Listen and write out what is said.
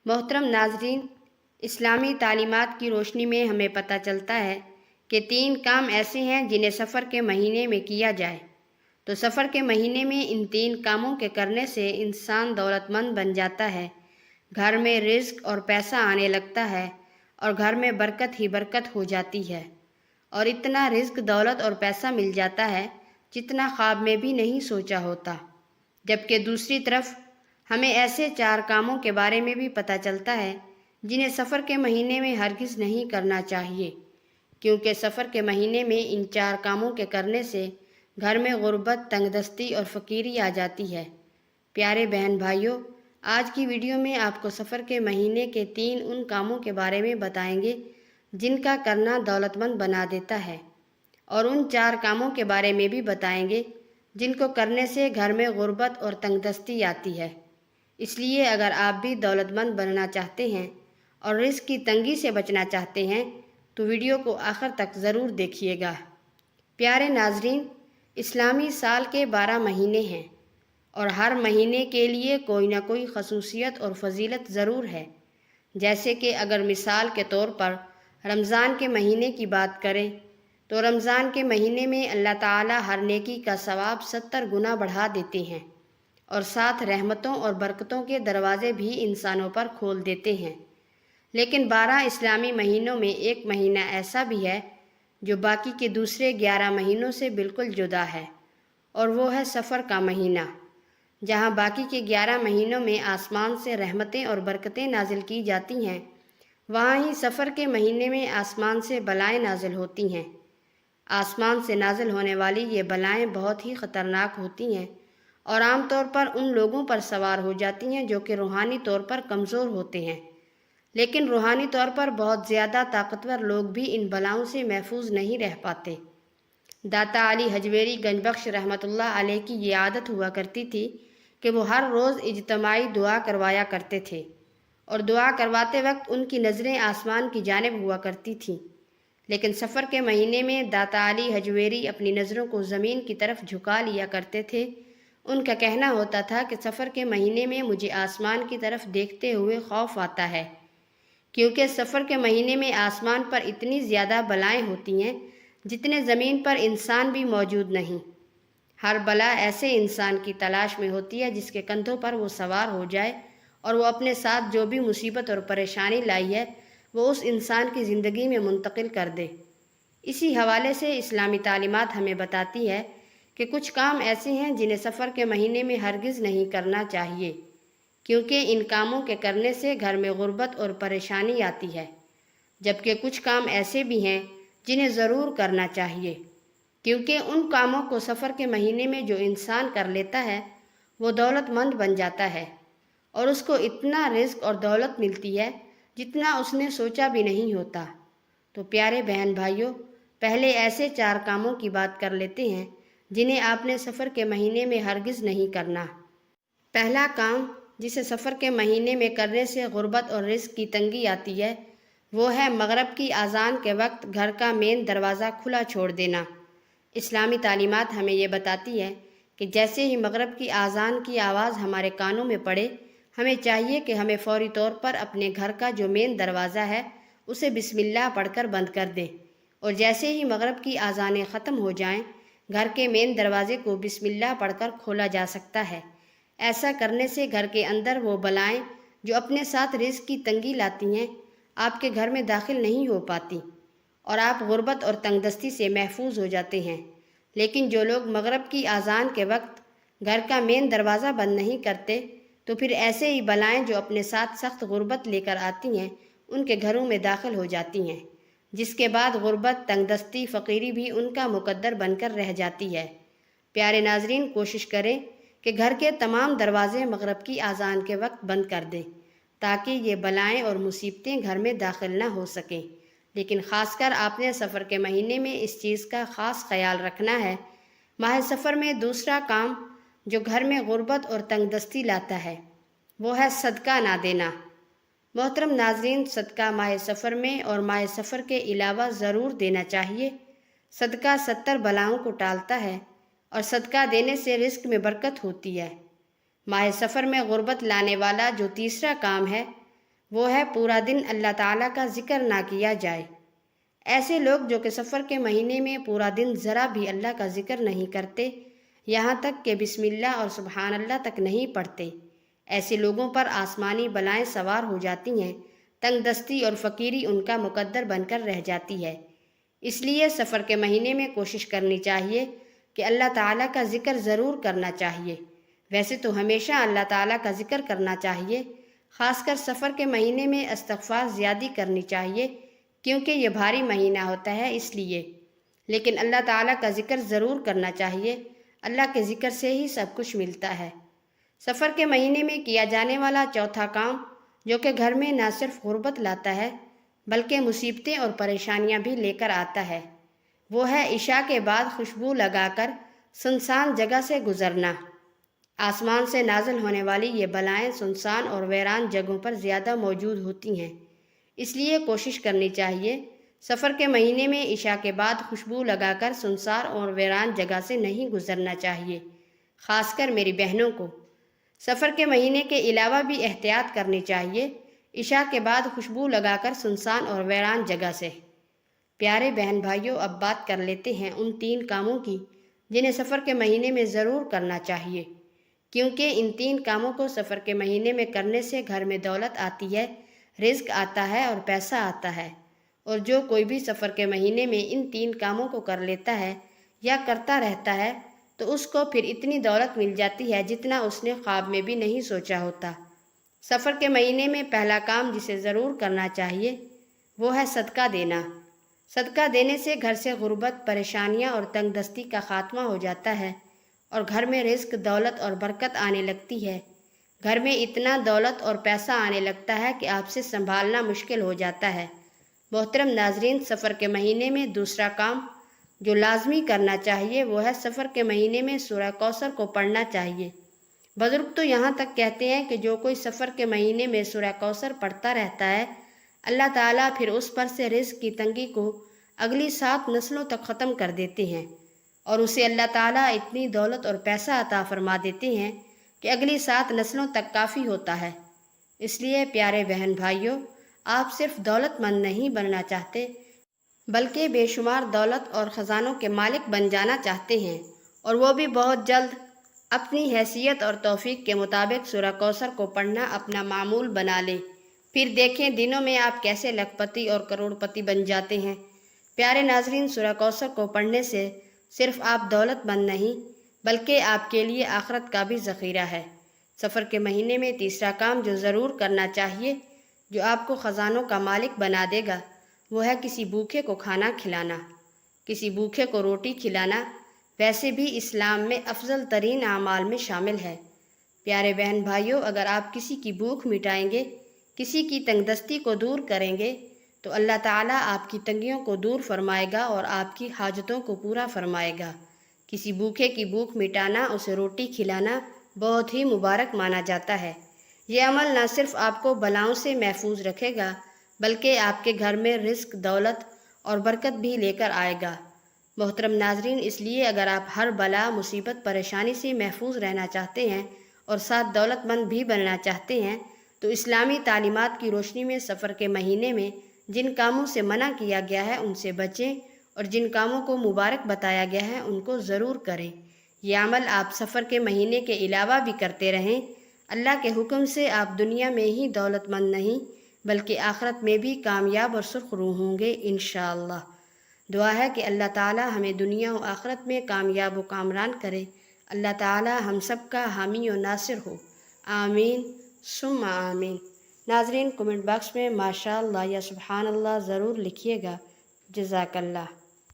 محترم ناظرین، اسلامی تعلیمات کی روشنی میں ہمیں پتہ چلتا ہے کہ 3 کام ایسے ہیں جنہیں سفر کے مہینے میں کیا جائے تو سفر کے مہینے میں ان 3 کاموں کے کرنے سے انسان دولت مند بن جاتا ہے، گھر میں رزق اور پیسہ آنے لگتا ہے اور گھر میں برکت ہی برکت ہو جاتی ہے، اور اتنا رزق، دولت اور پیسہ مل جاتا ہے جتنا خواب میں بھی نہیں سوچا ہوتا۔ جبکہ دوسری طرف ہمیں ایسے 4 کاموں کے بارے میں بھی پتہ چلتا ہے جنہیں سفر کے مہینے میں ہرگز نہیں کرنا چاہیے، کیونکہ سفر کے مہینے میں ان 4 کاموں کے کرنے سے گھر میں غربت، تنگ دستی اور فقیری آ جاتی ہے۔ پیارے بہن بھائیوں، آج کی ویڈیو میں آپ کو سفر کے مہینے کے 3 ان کاموں کے بارے میں بتائیں گے جن کا کرنا دولت مند بنا دیتا ہے، اور ان 4 کاموں کے بارے میں بھی بتائیں گے جن کو کرنے سے گھر میں غربت اور تنگ دستی آتی ہے۔ اس لیے اگر آپ بھی دولت مند بننا چاہتے ہیں اور رزق کی تنگی سے بچنا چاہتے ہیں تو ویڈیو کو آخر تک ضرور دیکھیے گا۔ پیارے ناظرین، اسلامی سال کے 12 مہینے ہیں اور ہر مہینے کے لیے کوئی نہ کوئی خصوصیت اور فضیلت ضرور ہے۔ جیسے کہ اگر مثال کے طور پر رمضان کے مہینے کی بات کریں تو رمضان کے مہینے میں اللہ تعالی ہر نیکی کا ثواب 70 گنا بڑھا دیتے ہیں، اور ساتھ رحمتوں اور برکتوں کے دروازے بھی انسانوں پر کھول دیتے ہیں۔ لیکن 12 اسلامی مہینوں میں ایک مہینہ ایسا بھی ہے جو باقی کے دوسرے 11 مہینوں سے بالکل جدا ہے، اور وہ ہے سفر کا مہینہ۔ جہاں باقی کے 11 مہینوں میں آسمان سے رحمتیں اور برکتیں نازل کی جاتی ہیں، وہاں ہی سفر کے مہینے میں آسمان سے بلائیں نازل ہوتی ہیں۔ آسمان سے نازل ہونے والی یہ بلائیں بہت ہی خطرناک ہوتی ہیں اور عام طور پر ان لوگوں پر سوار ہو جاتی ہیں جو کہ روحانی طور پر کمزور ہوتے ہیں، لیکن روحانی طور پر بہت زیادہ طاقتور لوگ بھی ان بلاؤں سے محفوظ نہیں رہ پاتے۔ داتا علی حجویری گنج بخش رحمۃ اللہ علیہ کی یہ عادت ہوا کرتی تھی کہ وہ ہر روز اجتماعی دعا کروایا کرتے تھے، اور دعا کرواتے وقت ان کی نظریں آسمان کی جانب ہوا کرتی تھیں۔ لیکن سفر کے مہینے میں داتا علی حجویری اپنی نظروں کو زمین کی طرف جھکا لیا کرتے تھے۔ ان کا کہنا ہوتا تھا کہ سفر کے مہینے میں مجھے آسمان کی طرف دیکھتے ہوئے خوف آتا ہے، کیونکہ سفر کے مہینے میں آسمان پر اتنی زیادہ بلائیں ہوتی ہیں جتنے زمین پر انسان بھی موجود نہیں۔ ہر بلا ایسے انسان کی تلاش میں ہوتی ہے جس کے کندھوں پر وہ سوار ہو جائے اور وہ اپنے ساتھ جو بھی مصیبت اور پریشانی لائی ہے وہ اس انسان کی زندگی میں منتقل کر دے۔ اسی حوالے سے اسلامی تعلیمات ہمیں بتاتی ہے کہ کچھ کام ایسے ہیں جنہیں سفر کے مہینے میں ہرگز نہیں کرنا چاہیے، کیونکہ ان کاموں کے کرنے سے گھر میں غربت اور پریشانی آتی ہے۔ جبکہ کچھ کام ایسے بھی ہیں جنہیں ضرور کرنا چاہیے، کیونکہ ان کاموں کو سفر کے مہینے میں جو انسان کر لیتا ہے وہ دولت مند بن جاتا ہے، اور اس کو اتنا رزق اور دولت ملتی ہے جتنا اس نے سوچا بھی نہیں ہوتا۔ تو پیارے بہن بھائیوں، پہلے ایسے 4 کاموں کی بات کر لیتے ہیں جنہیں آپ نے سفر کے مہینے میں ہرگز نہیں کرنا۔ پہلا کام جسے سفر کے مہینے میں کرنے سے غربت اور رزق کی تنگی آتی ہے وہ ہے مغرب کی اذان کے وقت گھر کا مین دروازہ کھلا چھوڑ دینا۔ اسلامی تعلیمات ہمیں یہ بتاتی ہے کہ جیسے ہی مغرب کی اذان کی آواز ہمارے کانوں میں پڑے، ہمیں چاہیے کہ ہمیں فوری طور پر اپنے گھر کا جو مین دروازہ ہے اسے بسم اللہ پڑھ کر بند کر دیں، اور جیسے ہی مغرب کی اذانیں ختم ہو جائیں گھر کے مین دروازے کو بسم اللہ پڑھ کر کھولا جا سکتا ہے۔ ایسا کرنے سے گھر کے اندر وہ بلائیں جو اپنے ساتھ رزق کی تنگی لاتی ہیں آپ کے گھر میں داخل نہیں ہو پاتی، اور آپ غربت اور تنگ دستی سے محفوظ ہو جاتے ہیں۔ لیکن جو لوگ مغرب کی اذان کے وقت گھر کا مین دروازہ بند نہیں کرتے تو پھر ایسے ہی بلائیں جو اپنے ساتھ سخت غربت لے کر آتی ہیں ان کے گھروں میں داخل ہو جاتی ہیں، جس کے بعد غربت، تنگ دستی، فقیری بھی ان کا مقدر بن کر رہ جاتی ہے۔ پیارے ناظرین، کوشش کریں کہ گھر کے تمام دروازے مغرب کی اذان کے وقت بند کر دیں تاکہ یہ بلائیں اور مصیبتیں گھر میں داخل نہ ہو سکیں۔ لیکن خاص کر آپ نے سفر کے مہینے میں اس چیز کا خاص خیال رکھنا ہے۔ ماہ سفر میں دوسرا کام جو گھر میں غربت اور تنگ دستی لاتا ہے وہ ہے صدقہ نہ دینا۔ محترم ناظرین، صدقہ ماہ سفر میں اور ماہ سفر کے علاوہ ضرور دینا چاہیے۔ صدقہ 70 بلاؤں کو ٹالتا ہے اور صدقہ دینے سے رزق میں برکت ہوتی ہے۔ ماہ سفر میں غربت لانے والا جو تیسرا کام ہے وہ ہے پورا دن اللہ تعالیٰ کا ذکر نہ کیا جائے۔ ایسے لوگ جو کہ سفر کے مہینے میں پورا دن ذرا بھی اللہ کا ذکر نہیں کرتے، یہاں تک کہ بسم اللہ اور سبحان اللہ تک نہیں پڑھتے، ایسے لوگوں پر آسمانی بلائیں سوار ہو جاتی ہیں، تنگ دستی اور فقیری ان کا مقدر بن کر رہ جاتی ہے۔ اس لیے سفر کے مہینے میں کوشش کرنی چاہیے کہ اللہ تعالیٰ کا ذکر ضرور کرنا چاہیے۔ ویسے تو ہمیشہ اللہ تعالیٰ کا ذکر کرنا چاہیے، خاص کر سفر کے مہینے میں استغفار زیادہ کرنی چاہیے، کیونکہ یہ بھاری مہینہ ہوتا ہے اس لیے۔ لیکن اللہ تعالیٰ کا ذکر ضرور کرنا چاہیے، اللہ کے ذکر سے ہی سب کچھ ملتا ہے۔ سفر کے مہینے میں کیا جانے والا چوتھا کام جو کہ گھر میں نہ صرف غربت لاتا ہے بلکہ مصیبتیں اور پریشانیاں بھی لے کر آتا ہے، وہ ہے عشاء کے بعد خوشبو لگا کر سنسان جگہ سے گزرنا۔ آسمان سے نازل ہونے والی یہ بلائیں سنسان اور ویران جگہوں پر زیادہ موجود ہوتی ہیں، اس لیے کوشش کرنی چاہیے سفر کے مہینے میں عشاء کے بعد خوشبو لگا کر سنسار اور ویران جگہ سے نہیں گزرنا چاہیے۔ خاص کر میری بہنوں کو سفر کے مہینے کے علاوہ بھی احتیاط کرنی چاہیے عشاء کے بعد خوشبو لگا کر سنسان اور ویران جگہ سے۔ پیارے بہن بھائیوں، اب بات کر لیتے ہیں ان 3 کاموں کی جنہیں سفر کے مہینے میں ضرور کرنا چاہیے، کیونکہ ان 3 کاموں کو سفر کے مہینے میں کرنے سے گھر میں دولت آتی ہے، رزق آتا ہے اور پیسہ آتا ہے۔ اور جو کوئی بھی سفر کے مہینے میں ان 3 کاموں کو کر لیتا ہے یا کرتا رہتا ہے تو اس کو پھر اتنی دولت مل جاتی ہے جتنا اس نے خواب میں بھی نہیں سوچا ہوتا۔ سفر کے مہینے میں پہلا کام جسے ضرور کرنا چاہیے وہ ہے صدقہ دینا۔ صدقہ دینے سے گھر سے غربت، پریشانیاں اور تنگ دستی کا خاتمہ ہو جاتا ہے اور گھر میں رزق، دولت اور برکت آنے لگتی ہے۔ گھر میں اتنا دولت اور پیسہ آنے لگتا ہے کہ آپ سے سنبھالنا مشکل ہو جاتا ہے۔ محترم ناظرین، سفر کے مہینے میں دوسرا کام جو لازمی کرنا چاہیے وہ ہے سفر کے مہینے میں سورہ کوثر کو پڑھنا چاہیے۔ بزرگ تو یہاں تک کہتے ہیں کہ جو کوئی سفر کے مہینے میں سورہ کوثر پڑھتا رہتا ہے، اللہ تعالیٰ پھر اس پر سے رزق کی تنگی کو اگلی 7 نسلوں تک ختم کر دیتے ہیں اور اسے اللہ تعالیٰ اتنی دولت اور پیسہ عطا فرما دیتے ہیں کہ اگلی 7 نسلوں تک کافی ہوتا ہے۔ اس لیے پیارے بہن بھائیوں، آپ صرف دولت مند نہیں بننا چاہتے بلکہ بے شمار دولت اور خزانوں کے مالک بن جانا چاہتے ہیں، اور وہ بھی بہت جلد۔ اپنی حیثیت اور توفیق کے مطابق سورہ کوثر کو پڑھنا اپنا معمول بنا لیں، پھر دیکھیں دنوں میں آپ کیسے لاکھ پتی اور کروڑ پتی بن جاتے ہیں۔ پیارے ناظرین، سورہ کوثر کو پڑھنے سے صرف آپ دولت مند نہیں بلکہ آپ کے لیے آخرت کا بھی ذخیرہ ہے۔ سفر کے مہینے میں تیسرا کام جو ضرور کرنا چاہیے، جو آپ کو خزانوں کا مالک بنا دے گا، وہ ہے کسی بھوکے کو کھانا کھلانا، کسی بھوکے کو روٹی کھلانا۔ ویسے بھی اسلام میں افضل ترین اعمال میں شامل ہے۔ پیارے بہن بھائیوں، اگر آپ کسی کی بھوک مٹائیں گے، کسی کی تنگ دستی کو دور کریں گے تو اللہ تعالیٰ آپ کی تنگیوں کو دور فرمائے گا اور آپ کی حاجتوں کو پورا فرمائے گا۔ کسی بھوکے کی بھوک مٹانا، اسے روٹی کھلانا بہت ہی مبارک مانا جاتا ہے۔ یہ عمل نہ صرف آپ کو بلاؤں سے محفوظ رکھے گا بلکہ آپ کے گھر میں رزق، دولت اور برکت بھی لے کر آئے گا۔ محترم ناظرین، اس لیے اگر آپ ہر بلا، مصیبت، پریشانی سے محفوظ رہنا چاہتے ہیں اور ساتھ دولت مند بھی بننا چاہتے ہیں تو اسلامی تعلیمات کی روشنی میں سفر کے مہینے میں جن کاموں سے منع کیا گیا ہے ان سے بچیں، اور جن کاموں کو مبارک بتایا گیا ہے ان کو ضرور کریں۔ یہ عمل آپ سفر کے مہینے کے علاوہ بھی کرتے رہیں۔ اللہ کے حکم سے آپ دنیا میں ہی دولت مند نہیں بلکہ آخرت میں بھی کامیاب اور سرخرو ہوں گے انشاءاللہ۔ دعا ہے کہ اللہ تعالی ہمیں دنیا و آخرت میں کامیاب و کامران کرے۔ اللہ تعالی ہم سب کا حامی و ناصر ہو، آمین ثم آمین۔ ناظرین، کمنٹ باکس میں ماشاءاللہ یا سبحان اللہ ضرور لکھیے گا۔ جزاک اللہ۔